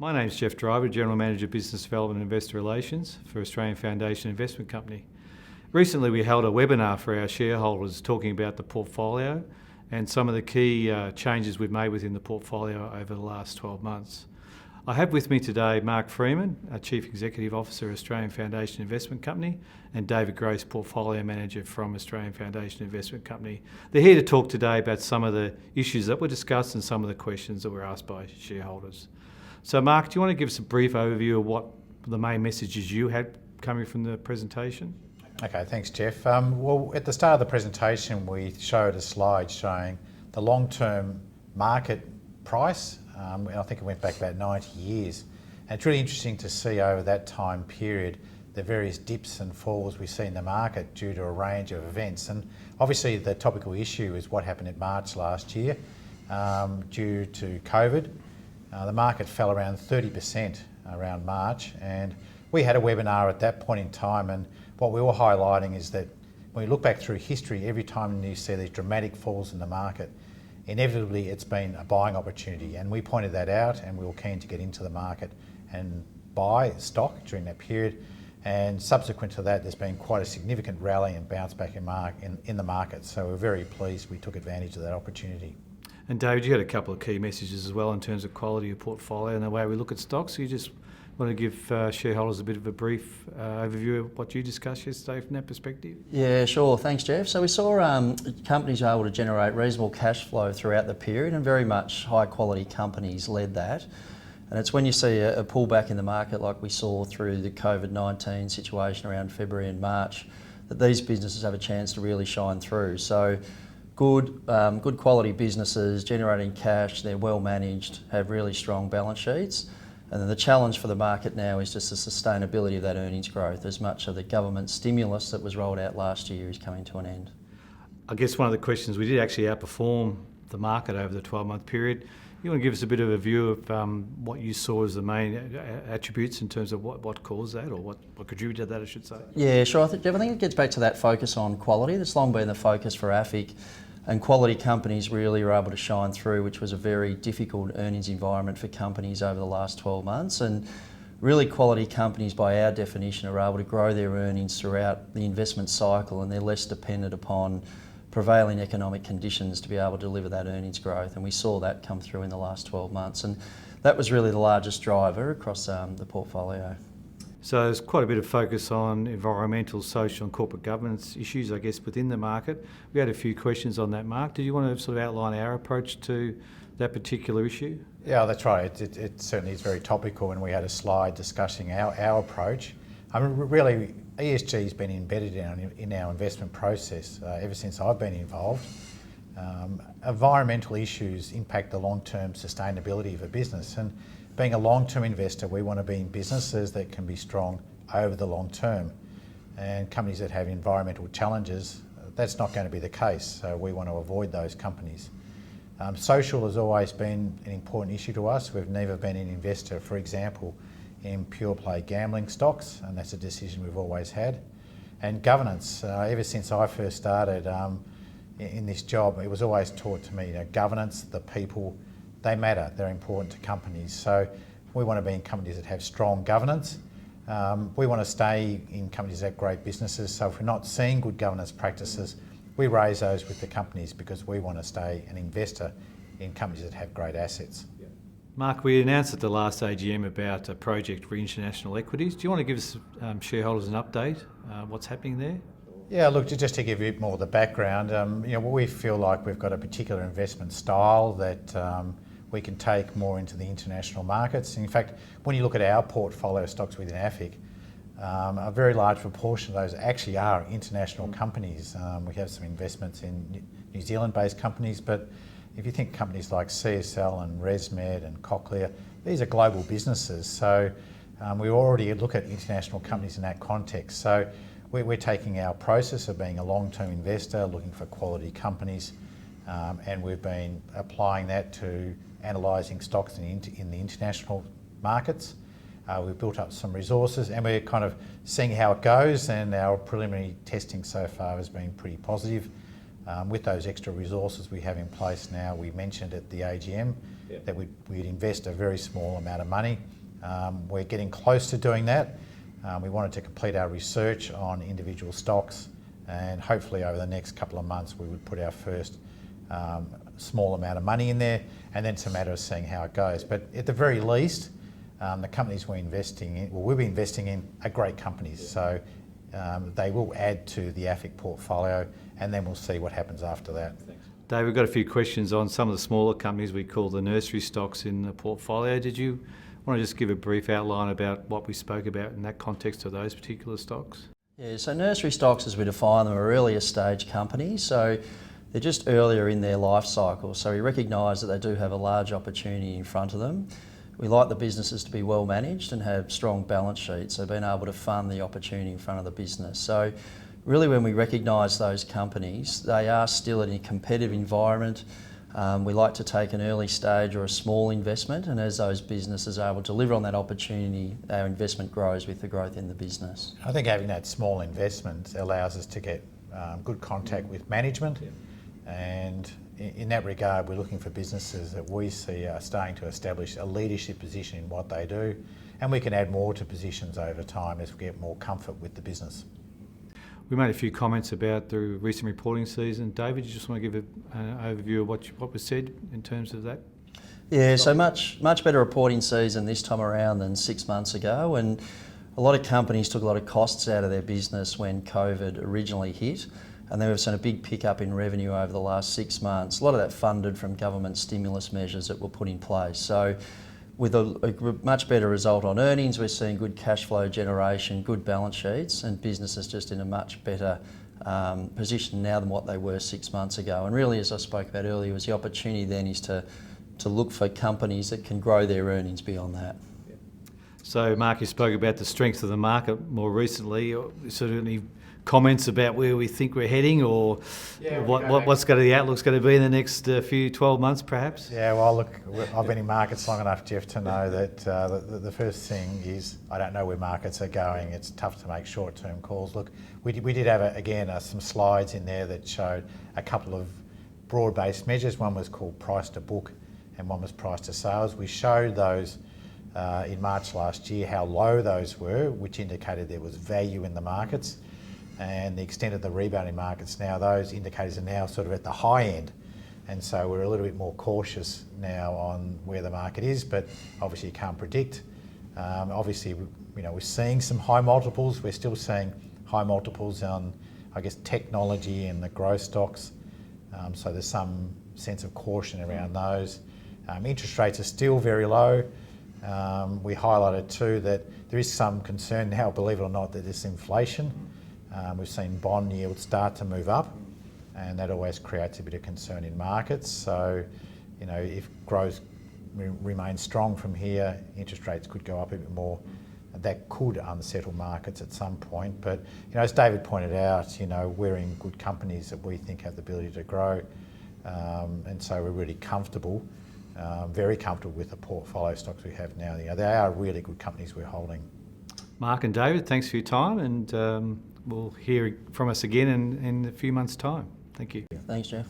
My name's Geoff, General Manager of Business Development and Investor Relations for Australian Foundation Investment Company. Recently we held a webinar for our shareholders talking about the portfolio and some of the key changes we've made within the portfolio over the last 12 months. I have with me today Mark Freeman, our Chief Executive Officer of Australian Foundation Investment Company, and David Grace, Portfolio Manager from Australian Foundation Investment Company. They're here to talk today about some of the issues that were discussed and some of the questions that were asked by shareholders. So Mark, do you want to give us a brief overview of what the main messages you had coming from the presentation? Okay, thanks Geoff. Well, at the start of the presentation we showed a slide showing the long-term market price. I think it went back about 90 years. And it's really interesting to see over that time period the various dips and falls we see in the market due to a range of events. And obviously the topical issue is what happened in March last year due to COVID. The market fell around 30% around March, and we had a webinar at that point in time, and what we were highlighting is that when we look back through history, every time you see these dramatic falls in the market, inevitably it's been a buying opportunity, and we pointed that out and we were keen to get into the market and buy stock during that period. And subsequent to that there's been quite a significant rally and bounce back in the market, so we're very pleased we took advantage of that opportunity. And David, you had a couple of key messages as well in terms of quality of portfolio and the way we look at stocks. So you just want to give shareholders a bit of a brief overview of what you discussed yesterday from that perspective? Yeah, sure. Thanks, Geoff. So we saw companies were able to generate reasonable cash flow throughout the period, and very much high quality companies led that. And it's when you see a pullback in the market like we saw through the COVID-19 situation around February and March that these businesses have a chance to really shine through. So good quality businesses generating cash, they're well managed, have really strong balance sheets. And then the challenge for the market now is just the sustainability of that earnings growth, as much of the government stimulus that was rolled out last year is coming to an end. I guess one of the questions, we did actually outperform the market over the 12-month period. You want to give us a bit of a view of what you saw as the main attributes in terms of what caused that, or what contributed to that, I should say? Yeah, sure. I think it gets back to that focus on quality. That's long been the focus for AFIC, and quality companies really were able to shine through, which was a very difficult earnings environment for companies over the last 12 months. And really quality companies, by our definition, are able to grow their earnings throughout the investment cycle, and they're less dependent upon prevailing economic conditions to be able to deliver that earnings growth. And we saw that come through in the last 12 months. And that was really the largest driver across the portfolio. So there's quite a bit of focus on environmental, social and corporate governance issues, I guess, within the market. We had a few questions on that, Mark. Did you want to sort of outline our approach to that particular issue? Yeah, that's right. It certainly is very topical, and we had a slide discussing our approach. I mean, really, ESG has been embedded in our investment process ever since I've been involved. Environmental issues impact the long-term sustainability of a business, and being a long-term investor, we want to be in businesses that can be strong over the long term. And companies that have environmental challenges, that's not going to be the case, so we want to avoid those companies. Social has always been an important issue to us. We've never been an investor, for example, in pure play gambling stocks, and that's a decision we've always had. And governance, ever since I first started in this job, it was always taught to me that governance, the people, they matter, they're important to companies. So we want to be in companies that have strong governance. We want to stay in companies that have great businesses, so if we're not seeing good governance practices, we raise those with the companies because we want to stay an investor in companies that have great assets. Mark, we announced at the last AGM about a project for international equities. Do you want to give us shareholders an update, what's happening there? Yeah, look, just to give you a bit more of the background, we feel like we've got a particular investment style that we can take more into the international markets. In fact, when you look at our portfolio stocks within AFIC, a very large proportion of those actually are international companies. We have some investments in New Zealand-based companies, but if you think companies like CSL and ResMed and Cochlear, these are global businesses. So we already look at international companies in that context. So we're taking our process of being a long-term investor, looking for quality companies, and we've been applying that to analysing stocks in the international markets. We've built up some resources, and we're kind of seeing how it goes, and our preliminary testing so far has been pretty positive. With those extra resources we have in place now, we mentioned at the AGM that we'd invest a very small amount of money. We're getting close to doing that. We wanted to complete our research on individual stocks, and hopefully over the next couple of months we would put our first small amount of money in there, and then it's a matter of seeing how it goes. But at the very least, the companies we're investing in, we'll be investing in are great companies, so they will add to the AFIC portfolio, and then we'll see what happens after that. Thanks. Dave, we've got a few questions on some of the smaller companies we call the nursery stocks in the portfolio. Did you want to just give a brief outline about what we spoke about in that context of those particular stocks? Yeah, so nursery stocks, as we define them, are earlier stage companies. So they're just earlier in their life cycle. So we recognise that they do have a large opportunity in front of them. We like the businesses to be well managed and have strong balance sheets, so being able to fund the opportunity in front of the business. So really when we recognise those companies, they are still in a competitive environment. We like to take an early stage or a small investment, and as those businesses are able to deliver on that opportunity, our investment grows with the growth in the business. I think having that small investment allows us to get good contact with management, and in that regard we're looking for businesses that we see are starting to establish a leadership position in what they do, and we can add more to positions over time as we get more comfort with the business. We made a few comments about the recent reporting season. David, you just want to give an overview of what was said in terms of that? Yeah, so much better reporting season this time around than 6 months ago, and a lot of companies took a lot of costs out of their business when COVID originally hit, and then we've seen a big pickup in revenue over the last 6 months. A lot of that funded from government stimulus measures that were put in place. So with a much better result on earnings, we're seeing good cash flow generation, good balance sheets, and businesses just in a much better position now than what they were 6 months ago. And really, as I spoke about earlier, was the opportunity then is to look for companies that can grow their earnings beyond that. So Mark, you spoke about the strength of the market more recently. Sort of any comments about where we think we're heading, or what's the outlook's going to be in the next few 12 months perhaps? Yeah, well look, I've been in markets long enough, Geoff, to know that the first thing is I don't know where markets are going. It's tough to make short-term calls. Look, we did have some slides in there that showed a couple of broad-based measures. One was called price to book and one was price to sales. We showed those in March last year, how low those were, which indicated there was value in the markets, and the extent of the rebounding markets now, those indicators are now sort of at the high end, and so we're a little bit more cautious now on where the market is, but obviously you can't predict. Obviously, we're seeing some high multiples. We're still seeing high multiples on, I guess, technology and the growth stocks, so there's some sense of caution around those. Interest rates are still very low. We highlighted too that there is some concern now, believe it or not, that there's inflation. We've seen bond yields start to move up, and that always creates a bit of concern in markets. So, if growth remains strong from here, interest rates could go up a bit more. That could unsettle markets at some point. But, as David pointed out, we're in good companies that we think have the ability to grow, and so we're really comfortable, very comfortable with the portfolio stocks we have now. They are really good companies we're holding. Mark and David, thanks for your time, and we'll hear from us again in a few months' time. Thank you. Thanks, Geoff.